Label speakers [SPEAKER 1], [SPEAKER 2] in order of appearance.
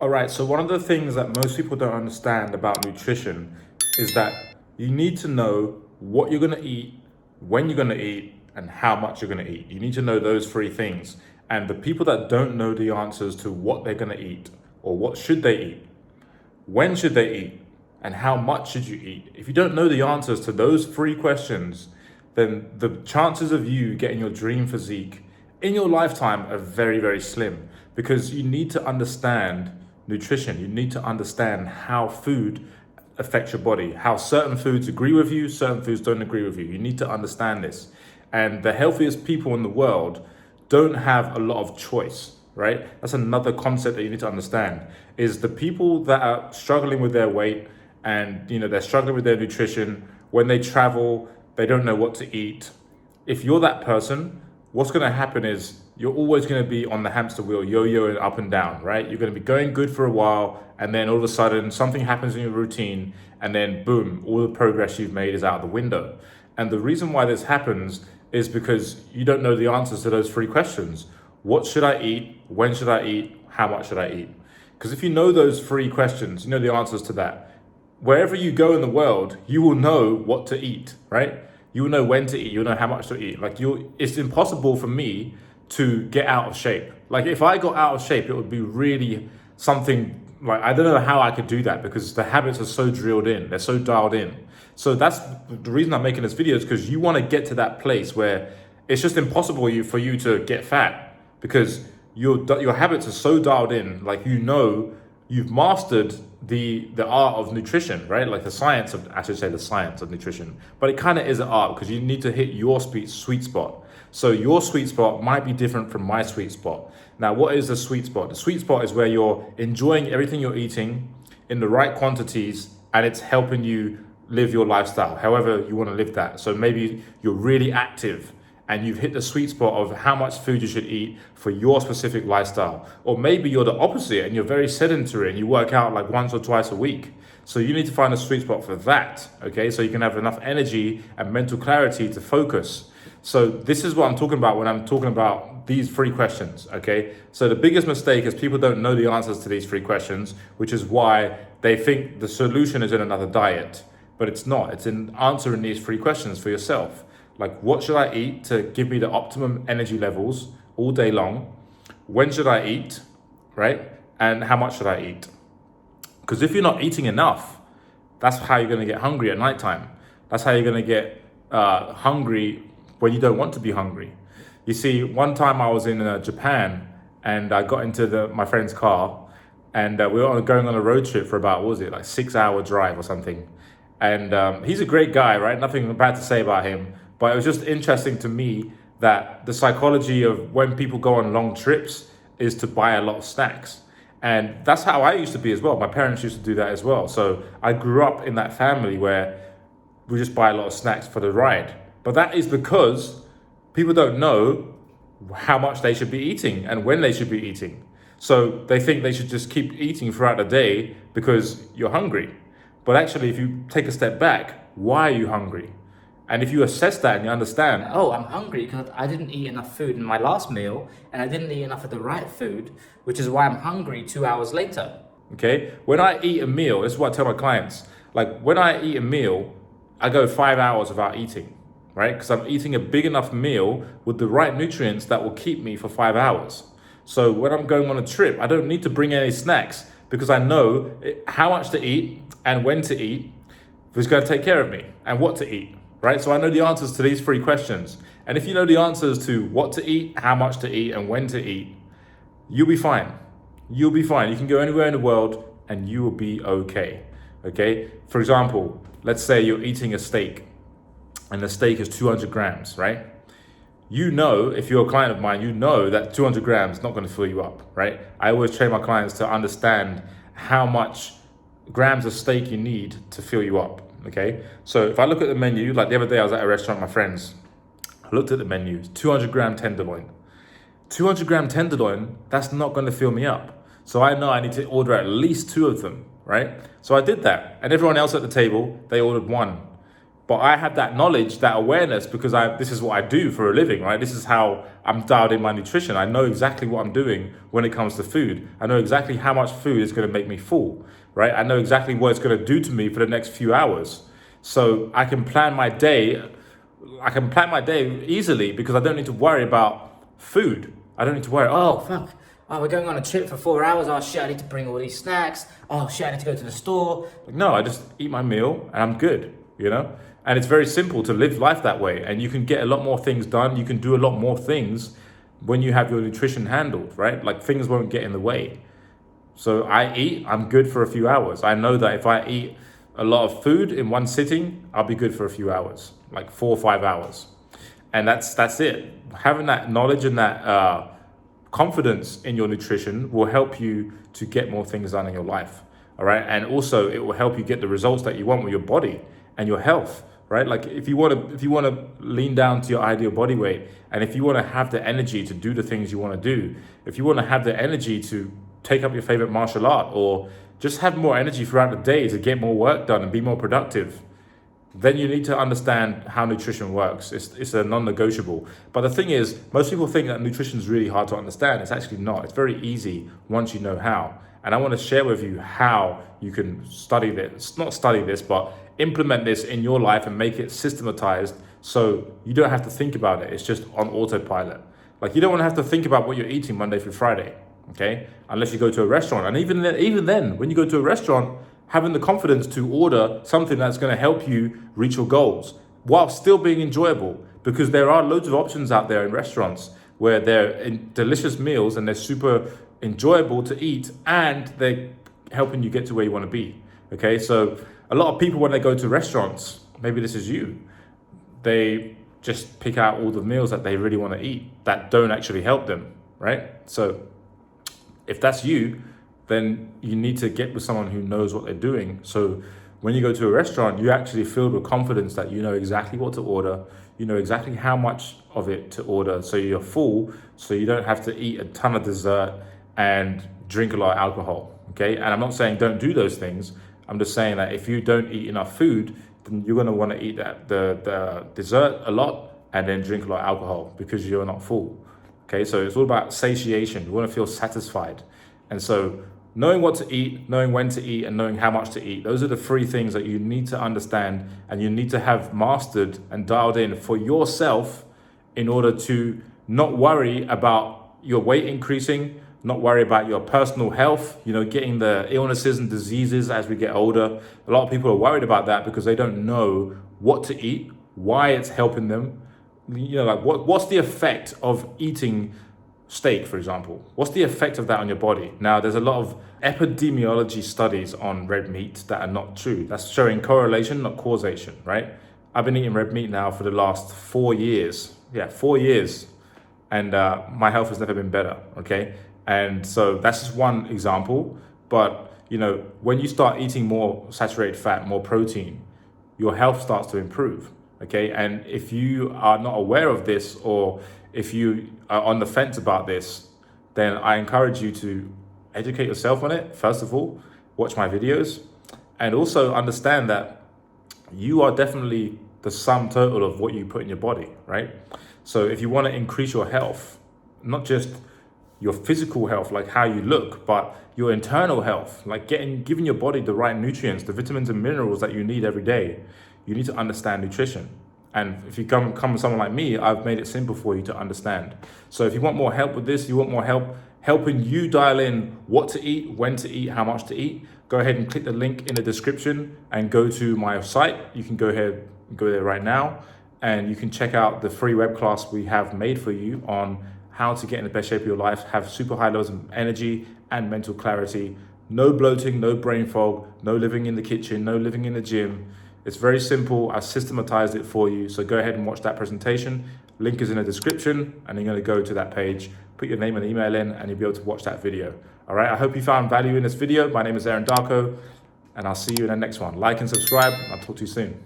[SPEAKER 1] All right, so one of the things that most people don't understand about nutrition is that you need to know what you're going to eat, when you're going to eat, and how much you're going to eat. You need to know those three things. And the people that don't know the answers to what they're going to eat or what should they eat, when should they eat, and how much should you eat? If you don't know the answers to those three questions, then the chances of you getting your dream physique in your lifetime are very, very slim, because you need to understand nutrition. You need to understand how food affects your body, how certain foods agree with you, certain foods don't agree with you. You need to understand this. And the healthiest people in the world don't have a lot of choice, right? That's another concept that you need to understand, is the people that are struggling with their weight and they're struggling with their nutrition. When they travel, they don't know what to eat. If you're that person, what's going to happen is you're always going to be on the hamster wheel, yo-yoing up and down, right? You're going to be going good for a while, and then all of a sudden something happens in your routine, and then boom, all the progress you've made is out the window. And the reason why this happens is because you don't know the answers to those three questions. What should I eat? When should I eat? How much should I eat? Because if you know those three questions, you know the answers to that. Wherever you go in the world, you will know what to eat, right? You will know when to eat. You'll know how much to eat. It's impossible for me to get out of shape. Like if I got out of shape, it would be really something like, I don't know how I could do that, because the habits are so drilled in. They're so dialed in. So that's the reason I'm making this video, is because you want to get to that place where it's just impossible for you to get fat, because your habits are so dialed in. Like, you've mastered the art of nutrition, right? Like the science of nutrition, but it kind of is an art, because you need to hit your sweet spot. So your sweet spot might be different from my sweet spot. Now, what is the sweet spot? The sweet spot is where you're enjoying everything you're eating in the right quantities, and it's helping you live your lifestyle, however you want to live that. So maybe you're really active and you've hit the sweet spot of how much food you should eat for your specific lifestyle. Or maybe you're the opposite and you're very sedentary and you work out like once or twice a week. So you need to find a sweet spot for that, okay? So you can have enough energy and mental clarity to focus. So this is what I'm talking about when I'm talking about these three questions, okay? So the biggest mistake is people don't know the answers to these three questions, which is why they think the solution is in another diet, but it's not. It's in answering these three questions for yourself. Like, what should I eat to give me the optimum energy levels all day long? When should I eat, right? And how much should I eat? Because if you're not eating enough, that's how you're going to get hungry at nighttime. That's how you're going to get hungry when you don't want to be hungry. You see, one time I was in Japan, and I got into my friend's car, and we were going on a road trip for about, what was it, like 6-hour drive or something. And he's a great guy, right? Nothing bad to say about him. But it was just interesting to me that the psychology of when people go on long trips is to buy a lot of snacks. And that's how I used to be as well. My parents used to do that as well. So I grew up in that family where we just buy a lot of snacks for the ride. But that is because people don't know how much they should be eating and when they should be eating. So they think they should just keep eating throughout the day because you're hungry. But actually, if you take a step back, why are you hungry? And if you assess that and you understand,
[SPEAKER 2] Oh, I'm hungry because I didn't eat enough food in my last meal, and I didn't eat enough of the right food, which is why I'm hungry 2 hours later.
[SPEAKER 1] okay, when I eat a meal, this is what I tell my clients, like when I eat a meal, I go 5 hours without eating, right? Because I'm eating a big enough meal with the right nutrients that will keep me for 5 hours. So when I'm going on a trip, I don't need to bring any snacks, because I know how much to eat and when to eat, who's going to take care of me, and what to eat. Right? So I know the answers to these three questions. And if you know the answers to what to eat, how much to eat, and when to eat, you'll be fine. You'll be fine. You can go anywhere in the world and you will be okay. Okay? For example, let's say you're eating a steak and the steak is 200 grams, right? You know, if you're a client of mine, you know that 200 grams is not going to fill you up, right? I always train my clients to understand how much grams of steak you need to fill you up. Okay, so if I look at the menu, like the other day I was at a restaurant with my friends, I looked at the menu, 200 gram tenderloin. 200 gram tenderloin, that's not going to fill me up. So I know I need to order at least 2 of them, right? So I did that. And everyone else at the table, they ordered 1. But I have that knowledge, that awareness, because this is what I do for a living, right? This is how I'm dialed in my nutrition. I know exactly what I'm doing when it comes to food. I know exactly how much food is going to make me full, right? I know exactly what it's going to do to me for the next few hours. So I can plan my day. I can plan my day easily because I don't need to worry about food. I don't need to worry,
[SPEAKER 2] Oh, fuck. Oh, we're going on a trip for 4 hours. Oh, shit, I need to bring all these snacks. Oh, shit, I need to go to the store.
[SPEAKER 1] no, I just eat my meal and I'm good, you know? And it's very simple to live life that way. And you can get a lot more things done. You can do a lot more things when you have your nutrition handled, right? Like things won't get in the way. So I eat, I'm good for a few hours. I know that if I eat a lot of food in one sitting, I'll be good for a few hours, like 4 or 5 hours. And that's it. Having that knowledge and that confidence in your nutrition will help you to get more things done in your life. All right. And also it will help you get the results that you want with your body and your health, right? Like if you want to lean down to your ideal body weight, and if you want to have the energy to do the things you want to do, if you want to have the energy to take up your favorite martial art, or just have more energy throughout the day to get more work done and be more productive, then you need to understand how nutrition works. It's a non-negotiable. But the thing is, most people think that nutrition is really hard to understand. It's actually not. It's very easy once you know how. And I want to share with you how you can study this, not study this, but implement this in your life and make it systematized so you don't have to think about it. It's just on autopilot. Like you don't want to have to think about what you're eating Monday through Friday, okay? Unless you go to a restaurant. And even then, when you go to a restaurant, having the confidence to order something that's going to help you reach your goals while still being enjoyable, because there are loads of options out there in restaurants where they're delicious meals and they're super enjoyable to eat and they're helping you get to where you want to be. Okay, so a lot of people, when they go to restaurants, maybe this is you, they just pick out all the meals that they really want to eat that don't actually help them, right? So if that's you, then you need to get with someone who knows what they're doing. So when you go to a restaurant, you're actually filled with confidence that you know exactly what to order, you know exactly how much of it to order, so you're full, so you don't have to eat a ton of dessert and drink a lot of alcohol, okay? And I'm not saying don't do those things. I'm just saying that if you don't eat enough food, then you're gonna wanna eat the dessert a lot and then drink a lot of alcohol because you're not full, okay? So it's all about satiation. You wanna feel satisfied. And so knowing what to eat, knowing when to eat, and knowing how much to eat, those are the 3 things that you need to understand and you need to have mastered and dialed in for yourself in order to not worry about your weight increasing, not worry about your personal health, you know, getting the illnesses and diseases as we get older. A lot of people are worried about that because they don't know what to eat, why it's helping them. You know, like what's the effect of eating steak, for example? What's the effect of that on your body? Now, there's a lot of epidemiology studies on red meat that are not true. That's showing correlation, not causation, right? I've been eating red meat now for the last 4 years. Yeah, 4 years. And my health has never been better, okay? And so that's just one example. But, you know, when you start eating more saturated fat, more protein, your health starts to improve, okay? And if you are not aware of this, or if you are on the fence about this, then I encourage you to educate yourself on it. First of all, watch my videos, and also understand that you are definitely the sum total of what you put in your body, right? So if you want to increase your health, not just your physical health, like how you look, but your internal health, like giving your body the right nutrients, the vitamins and minerals that you need every day, you need to understand nutrition. And if you come with someone like me, I've made it simple for you to understand. So if you want more help with this, you want more help helping you dial in what to eat, when to eat, how much to eat, go ahead and click the link in the description and go to my site. You can go there right now, and you can check out the free web class we have made for you on how to get in the best shape of your life, have super high levels of energy and mental clarity, no bloating, no brain fog, no living in the kitchen, no living in the gym. It's very simple. I systematized it for you. So go ahead and watch that presentation. Link is in the description, and you're going to go to that page, put your name and email in, and you'll be able to watch that video. All right. I hope you found value in this video. My name is Darko, and I'll see you in the next one. Like and subscribe. I'll talk to you soon.